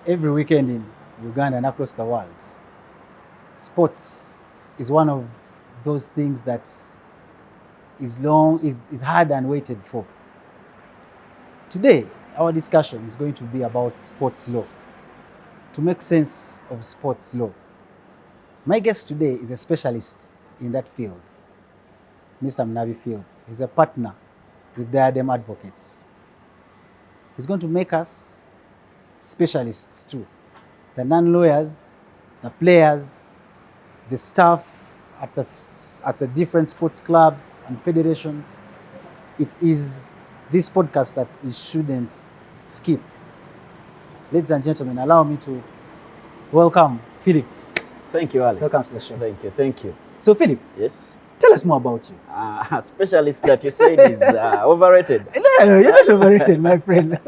Every weekend in Uganda and across the world, sports is one of those things that is hard and waited for. Today, our discussion is going to be about sports law. To make sense of sports law, my guest today is a specialist in that field, Mr. Mnabi Phil. He's a partner with Diadem Advocates. He's going to make us specialists too. The non-lawyers, the players, the staff at the different sports clubs and federations. It is this podcast that you shouldn't skip. Ladies and gentlemen, allow me to welcome Philip. Thank you, Alex. Welcome to the show. Thank you. So Philip, Yes. tell us more about you. Specialist that you said is overrated. No, you're not overrated, my friend.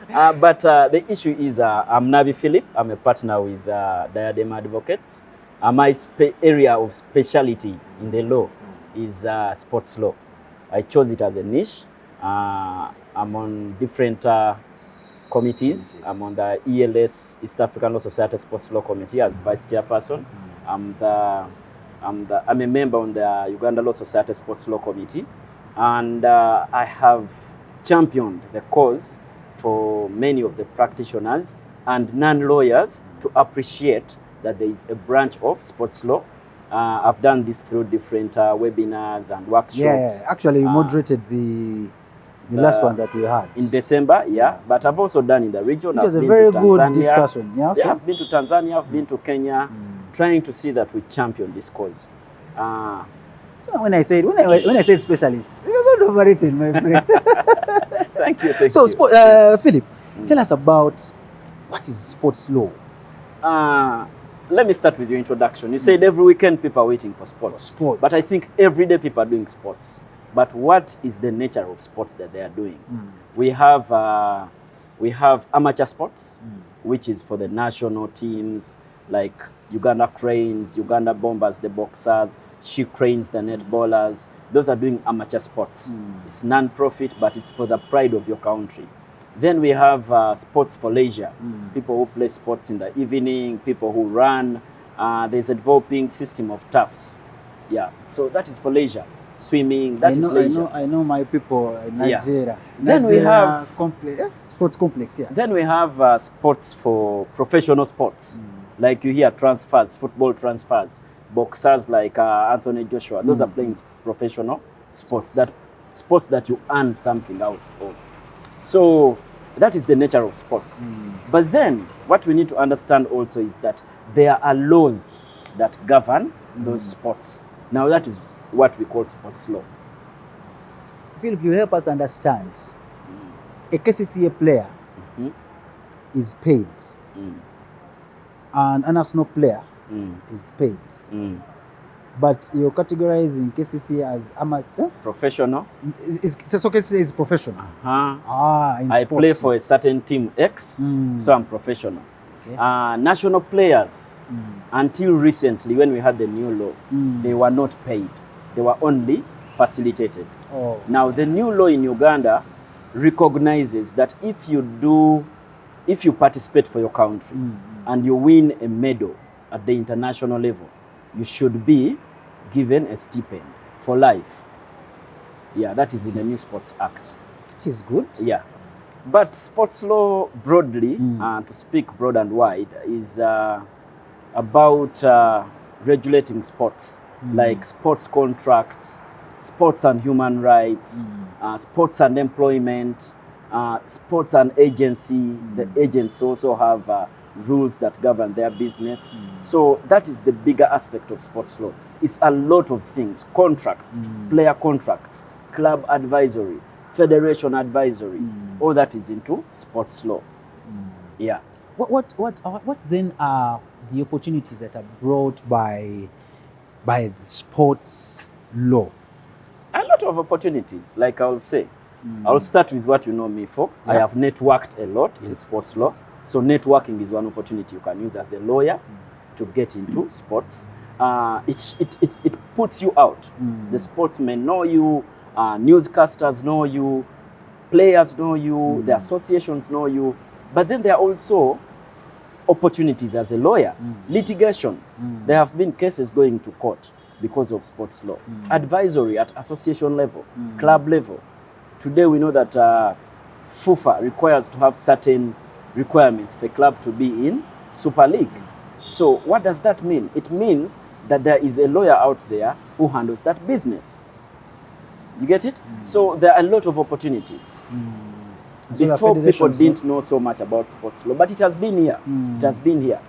But the issue is I'm Nabi Philip. I'm a partner with Diadem Advocates. My area of specialty in the law is sports law. I chose it as a niche. I'm on different committees. I'm on the ELS, East African Law Society Sports Law Committee as vice chairperson. I'm a member on the Uganda Law Society Sports Law Committee, and I have championed the cause for many of the practitioners and non-lawyers to appreciate that there is a branch of sports law. I've done this through different webinars and workshops. Yeah, actually, you moderated the last one that we had in December. Yeah, but I've also done in the region. It was a very good discussion. Yeah, okay. Yeah, I've been to Tanzania. I've been to Kenya, trying to see that we champion this cause. When I said specialist, it was not overrated, my friend. Thank you. So, Philip, tell us about what is sports law. Let me start with your introduction. You said every weekend people are waiting for sports. But I think every day people are doing sports. But what is the nature of sports that they are doing? We have amateur sports, which is for the national teams, like Uganda Cranes, Uganda Bombers, the boxers, She Cranes, the netballers. Those are doing amateur sports. It's non-profit, but it's for the pride of your country. Then we have sports for leisure. People who play sports in the evening, people who run. There's a developing system of turfs. Yeah, so that is for leisure. Swimming, that is leisure. I know my people in Nigeria. Yeah. Then we have sports complex. Yeah. Then we have sports for professional sports, like you hear transfers, football transfers, boxers like Anthony Joshua. Those are playing professional sports. Sports that you earn something out of. So that is the nature of sports. But then what we need to understand also is that there are laws that govern those sports. Now that is what we call sports law. Philip, you help us understand. A KCCA player is paid, and a national player is paid. But you're categorizing KCCA as amateur? Professional. So KCCA is professional? I play for a certain team X, so I'm professional. Okay. National players, until recently when we had the new law, they were not paid. They were only facilitated. Now the new law in Uganda recognizes that if you participate for your country and you win a medal at the international level, you should be given a stipend for life. Yeah, that is in the new Sports Act. Which is good. Yeah. But sports law broadly, to speak broad and wide, is about regulating sports, like sports contracts, sports and human rights, sports and employment, sports and agency. The agents also have rules that govern their business. So that is the bigger aspect of sports law. It's a lot of things: contracts, player contracts, club advisory, federation advisory. All that is into sports law. Yeah. What then are the opportunities that are brought by the sports law? A lot of opportunities, like I'll say. I'll start with what you know me for. Yeah. I have networked a lot in sports law. So networking is one opportunity you can use as a lawyer to get into sports. It puts you out. The sportsmen know you, newscasters know you, players know you, the associations know you. But then there are also opportunities as a lawyer. Litigation. There have been cases going to court because of sports law. Advisory at association level, club level. Today we know that FUFA requires to have certain requirements for a club to be in Super League. So what does that mean? It means that there is a lawyer out there who handles that business. You get it? So there are a lot of opportunities. So the Before, people federations, didn't know so much about sports law, but it has been here. It has been here.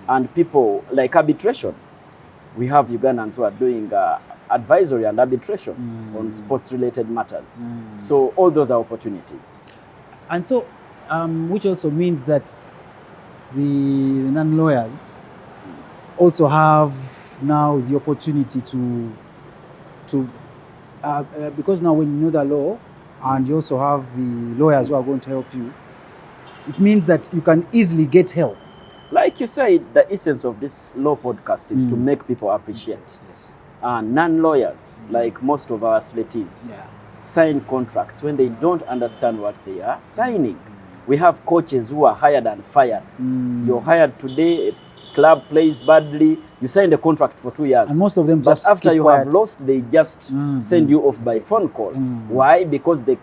And people like arbitration. We have Ugandans who are doing advisory and arbitration on sports-related matters. So all those are opportunities. And so, which also means that the non-lawyers also have now the opportunity to because now when you know the law and you also have the lawyers who are going to help you, it means that you can easily get help. Like you said, the essence of this law podcast is to make people appreciate. Yes. Non-lawyers, like most of our athletes, sign contracts when they don't understand what they are signing. We have coaches who are hired and fired. You're hired today, a club plays badly, you signed a contract for 2 years. And most of them but just after keep you quiet. have lost, they just send you off by phone call. Why? Because the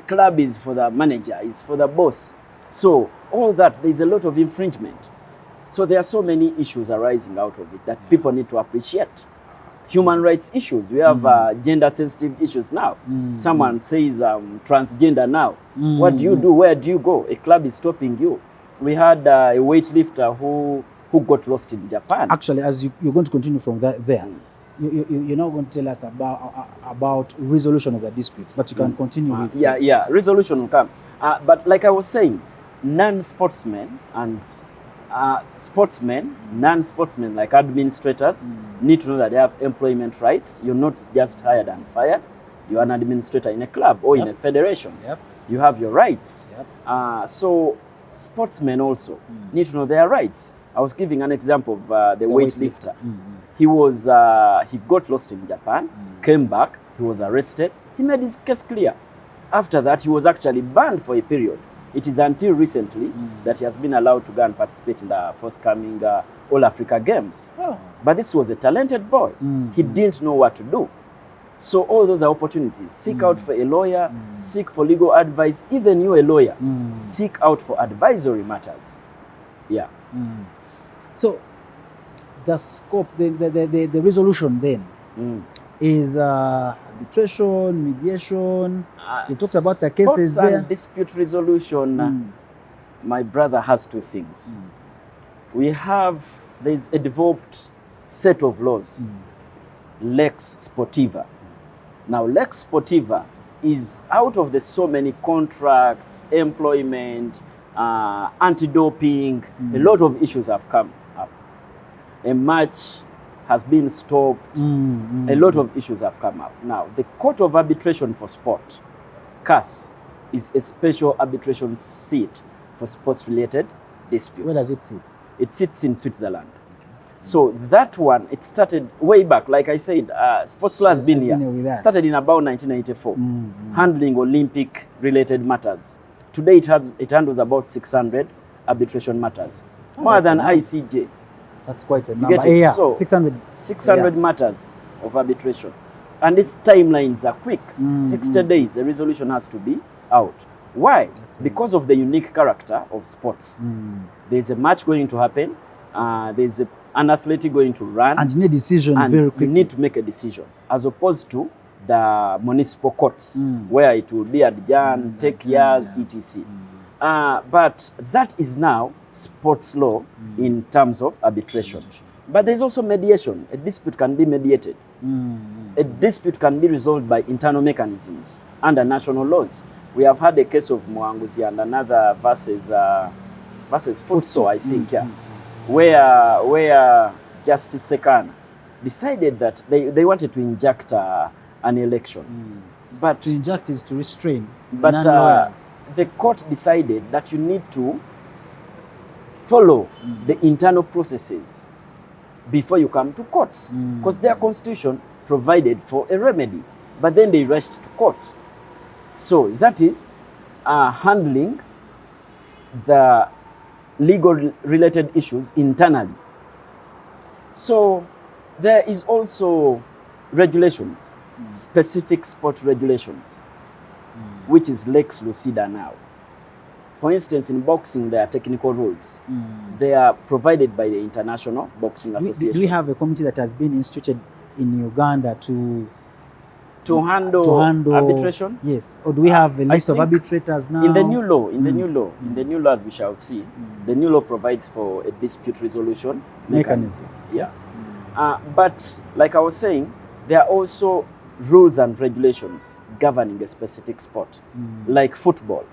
club is for the manager, is for the boss. So all that, there's a lot of infringement. So there are so many issues arising out of it that people need to appreciate. Human rights issues. We have gender sensitive issues now. Someone says transgender now. What do you do? Where do you go? A club is stopping you. We had a weightlifter who got lost in Japan. Actually, as you're going to continue from there, you're now going to tell us about resolution of the disputes, but you can continue with resolution will come. But like I was saying, non-sportsmen and sportsmen, non-sportsmen like administrators need to know that they have employment rights. You're not just hired and fired. You're an administrator in a club or in a federation. You have your rights. So sportsmen also need to know their rights. I was giving an example of the weightlifter. He got lost in Japan, came back, he was arrested. He made his case clear. After that, he was actually banned for a period. It is until recently that he has been allowed to go and participate in the forthcoming All Africa Games. But this was a talented boy. He didn't know what to do. So all those are opportunities. Seek out for a lawyer, seek for legal advice. Even you, a lawyer, seek out for advisory matters. So the scope, the resolution then is arbitration, mediation. You talked about the cases sports there. and dispute resolution. My brother has two things. There's a developed set of laws, Lex Sportiva. Now, Lex Sportiva is out of the so many contracts, employment, anti-doping, a lot of issues have come up. A match has been stopped, a lot of issues have come up. Now, the Court of Arbitration for Sport, CAS, is a special arbitration seat for sports-related disputes. Where does it sit? It sits in Switzerland. So that one, it started way back. Like I said, sports law has been here. It started in about 1994, handling Olympic-related matters. Today, it handles about 600 arbitration matters, more than ICJ. That's quite a You number. get it? Yeah, So 600 matters of arbitration. And its timelines are quick. 60 days, a resolution has to be out. Why? Because of the unique character of sports. There's a match going to happen. There's an athlete going to run. And you need a decision very quickly. You need to make a decision, as opposed to the municipal courts, where it will be adjourned, take years, etc. But that is now sports law in terms of arbitration. But there's also mediation. A dispute can be mediated. A dispute can be resolved by internal mechanisms under national laws. We have had a case of Mwanguzi and another versus Futso, I think, where Justice Sekana decided that they wanted to inject an election. But to inject is to restrain. But the court decided that you need to follow the internal processes before you come to court, because their constitution provided for a remedy, but then they rushed to court. So that is handling the legal related issues internally. So there is also regulations, specific sport regulations, which is Lex Lucida now. For instance, in boxing, there are technical rules. They are provided by the International Boxing Association. Do we have a committee that has been instituted in Uganda to handle arbitration? Yes. Or do we have a list of arbitrators now? In the new law, in the new law, as we shall see, the new law provides for a dispute resolution mechanism. Yeah. But like I was saying, there are also rules and regulations governing a specific sport, like football.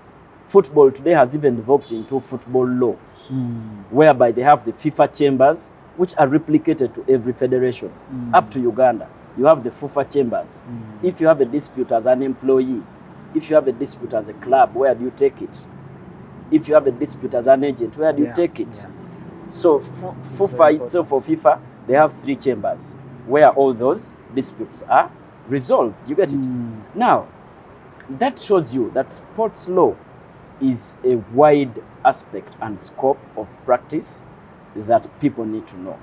Football today has even developed into football law, whereby they have the FIFA chambers, which are replicated to every federation. Up to Uganda, you have the FIFA chambers. If you have a dispute as an employee, if you have a dispute as a club, where do you take it? If you have a dispute as an agent, where do you take it? So FIFA itself, or FIFA, they have 3 chambers where all those disputes are resolved. You get it? Now, that shows you that sports law is a wide aspect and scope of practice that people need to know.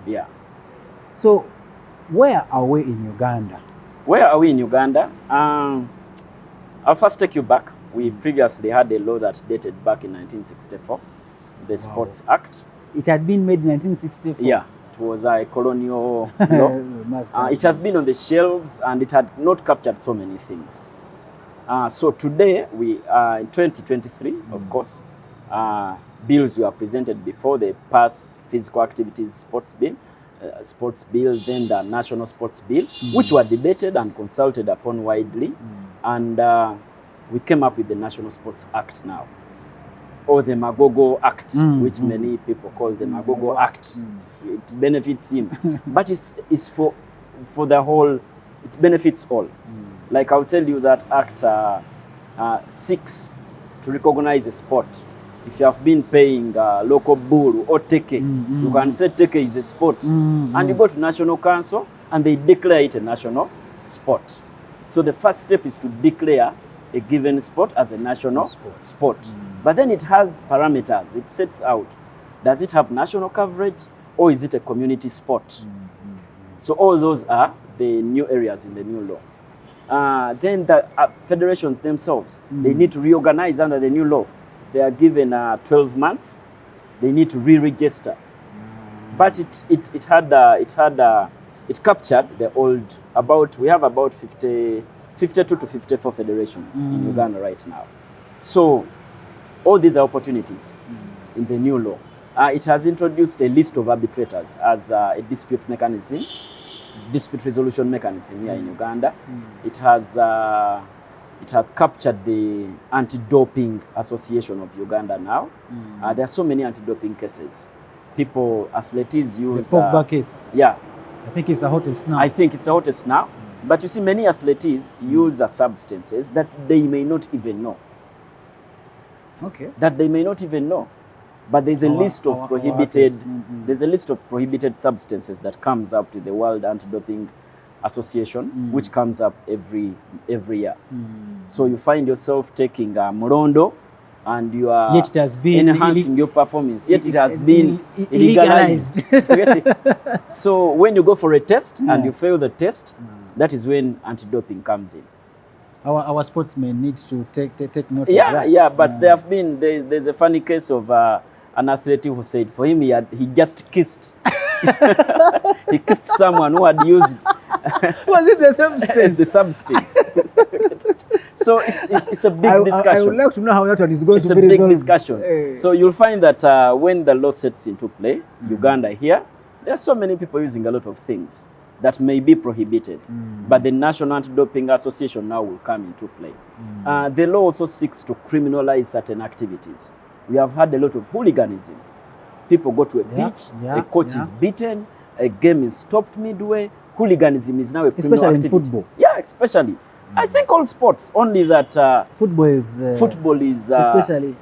Yeah. So, where are we in Uganda? Where are we in Uganda? I'll first take you back. We previously had a law that dated back in 1964, the Sports Act. It had been made in 1964? Yeah, it was a colonial law. It has been on the shelves and it had not captured so many things. So today, we are in 2023, of course, bills were presented before the past physical activities sports bill, then the national sports bill, which were debated and consulted upon widely. And we came up with the National Sports Act now, or the Magogo Act, which many people call the Magogo Act. It benefits him, but it's for the whole, it benefits all. Like I'll tell you that Act seeks to recognize a sport. If you have been paying local bull or teke, you can say teke is a sport. And you go to National Council and they declare it a national sport. So the first step is to declare a given sport as a national sport. But then it has parameters. It sets out, does it have national coverage or is it a community sport? So all those are the new areas in the new law. Then the federations themselves, they need to reorganize under the new law. They are given 12 months. They need to re-register. But it captured the old, we have about 52 to 54 federations in Uganda right now. So all these are opportunities in the new law. It has introduced a list of arbitrators as a dispute resolution mechanism here in Uganda. It has captured the Anti-Doping Association of Uganda now. There are so many anti-doping cases. Athletes use... The Pogba case. Yeah. I think it's the hottest now. I think it's the hottest now. But you see, many athletes use substances that they may not even know. Okay. That they may not even know. But there's a list of prohibited, there's a list of prohibited substances that comes up to the World Anti-Doping Association, which comes up every year. So you find yourself taking Morondo and you are yet it has been enhancing your performance. Yet it has been illegalized. So when you go for a test and you fail the test, that is when anti-doping comes in. Our sportsmen need to take note of that. Yeah, but there's a funny case of an athlete who said for him he just kissed. He kissed someone who had used. Was it the substance? The substance. So it's a big discussion. I would like to know how that one is going to be resolved. It's a big discussion. So you'll find that when the law sets into play, Uganda here, there are so many people using a lot of things that may be prohibited. But the National Anti-Doping Association now will come into play. The law also seeks to criminalize certain activities. We have had a lot of hooliganism. People go to a pitch, a coach is beaten, a game is stopped midway. Hooliganism is now a criminal activity. Especially in football. Yeah, especially. I think all sports, only that football is especially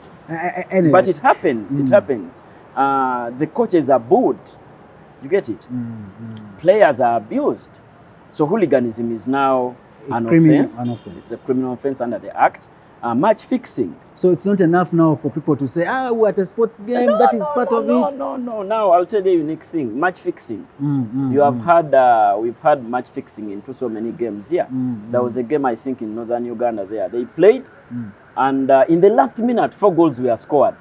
anyway. But it happens. It happens. The coaches are booed. You get it? Players are abused. So hooliganism is now an offense. It's a criminal offense under the Act. Match fixing. So it's not enough now for people to say, we're at a sports game, that is part of it. No. Now I'll tell you a unique thing. Match fixing. You have had, we've had match fixing into so many games here. There was a game, I think, in northern Uganda there. They played, and in the last minute, 4 goals were scored.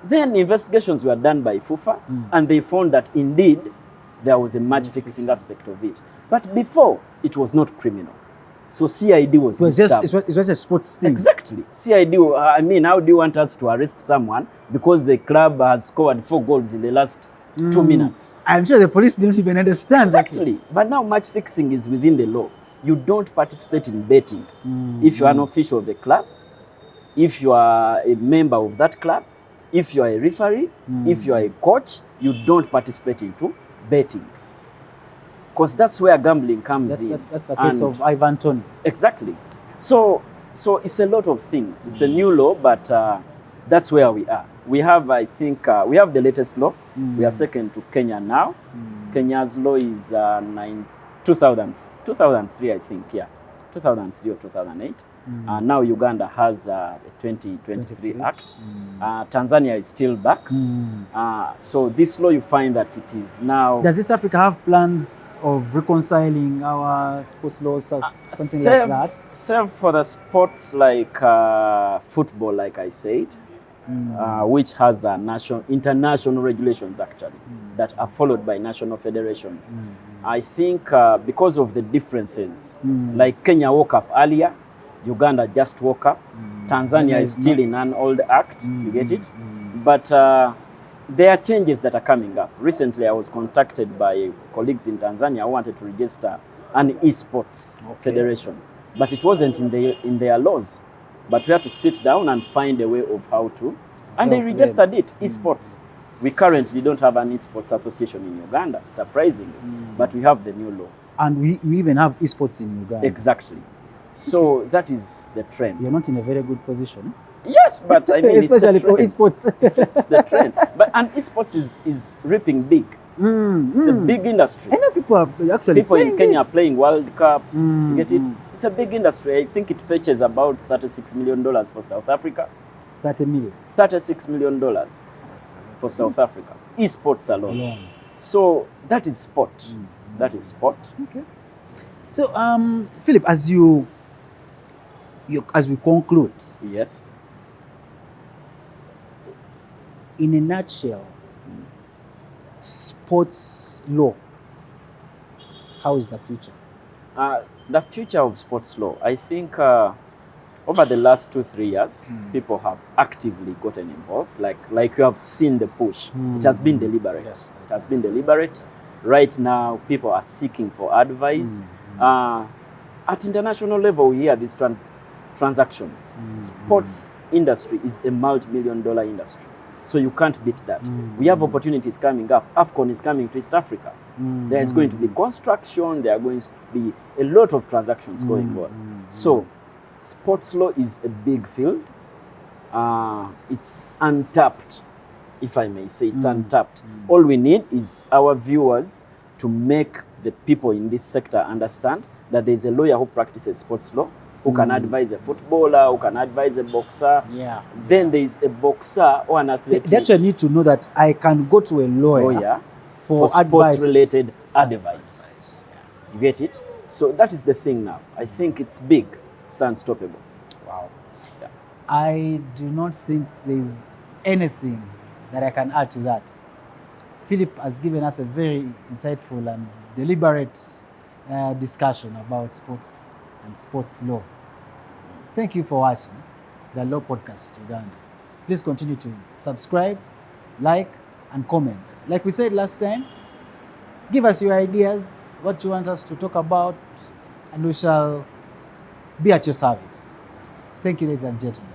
Then investigations were done by FUFA, and they found that indeed there was a match fixing aspect of it. But before, it was not criminal. So CID was it was a sports thing. Exactly. CID, I mean, how do you want us to arrest someone because the club has scored 4 goals in the last 2 minutes? I'm sure the police didn't even understand that. Exactly. But now match fixing is within the law. You don't participate in betting. If you are an official of the club, if you are a member of that club, if you are a referee, if you are a coach, you don't participate into betting. Because that's where gambling comes in. That's the case of Ivan Toney. Exactly. So it's a lot of things. It's a new law, but that's where we are. We have, I think, we have the latest law. We are second to Kenya now. Kenya's law is 2003, I think, yeah. 2003 or 2008. Now Uganda has a 2023 Act. Tanzania is still back. So this law, you find that it is now... Does East Africa have plans of reconciling our sports laws as something like that? Save for the sports like football, like I said, which has international regulations actually that are followed by national federations. I think because of the differences, like Kenya woke up earlier, Uganda just woke up. Tanzania is still in an old act, you get it? But there are changes that are coming up. Recently, I was contacted by colleagues in Tanzania who wanted to register an esports federation. But it wasn't in their laws. But we had to sit down and find a way of how to. And they registered it, esports. We currently don't have an esports association in Uganda, surprisingly. But we have the new law. And we even have esports in Uganda. Exactly. So that is the trend. You're not in a very good position. Yes, but I mean, especially for esports. It's the trend. And esports is reaping big. It's a big industry. I know people are actually in Kenya are playing World Cup. You get it? It's a big industry. I think it fetches about $36 million for South Africa. 30 million. $36 million for South Africa. Esports alone. Yeah. So that is sport. That is sport. Okay. So, Philip, as we conclude, yes, in a nutshell, sports law, how is the future? The future of sports law, I think over the last 2-3 years, people have actively gotten involved. Like you have seen the push. It has been deliberate. Yes. It has been deliberate. Right now, people are seeking for advice. At international level, we hear these transactions. Sports industry is a multi-million-dollar industry. So you can't beat that. We have opportunities coming up. AFCON is coming to East Africa. There is going to be construction. There are going to be a lot of transactions going on. So sports law is a big field. It's untapped, if I may say. It's untapped. All we need is our viewers to make the people in this sector understand that there's a lawyer who practices sports law, who can advise a footballer, who can advise a boxer. Yeah. Then there is a boxer or an athlete. They actually need to know that I can go to a lawyer for sports-related advice. Yeah. You get it? So that is the thing now. I think it's big. It's unstoppable. Wow. Yeah. I do not think there's anything that I can add to that. Philip has given us a very insightful and deliberate discussion about sports and sports law. Thank you for watching the Law Podcast Uganda. Please continue to subscribe, like, and comment. Like we said last time, give us your ideas, what you want us to talk about, and we shall be at your service. Thank you, ladies and gentlemen.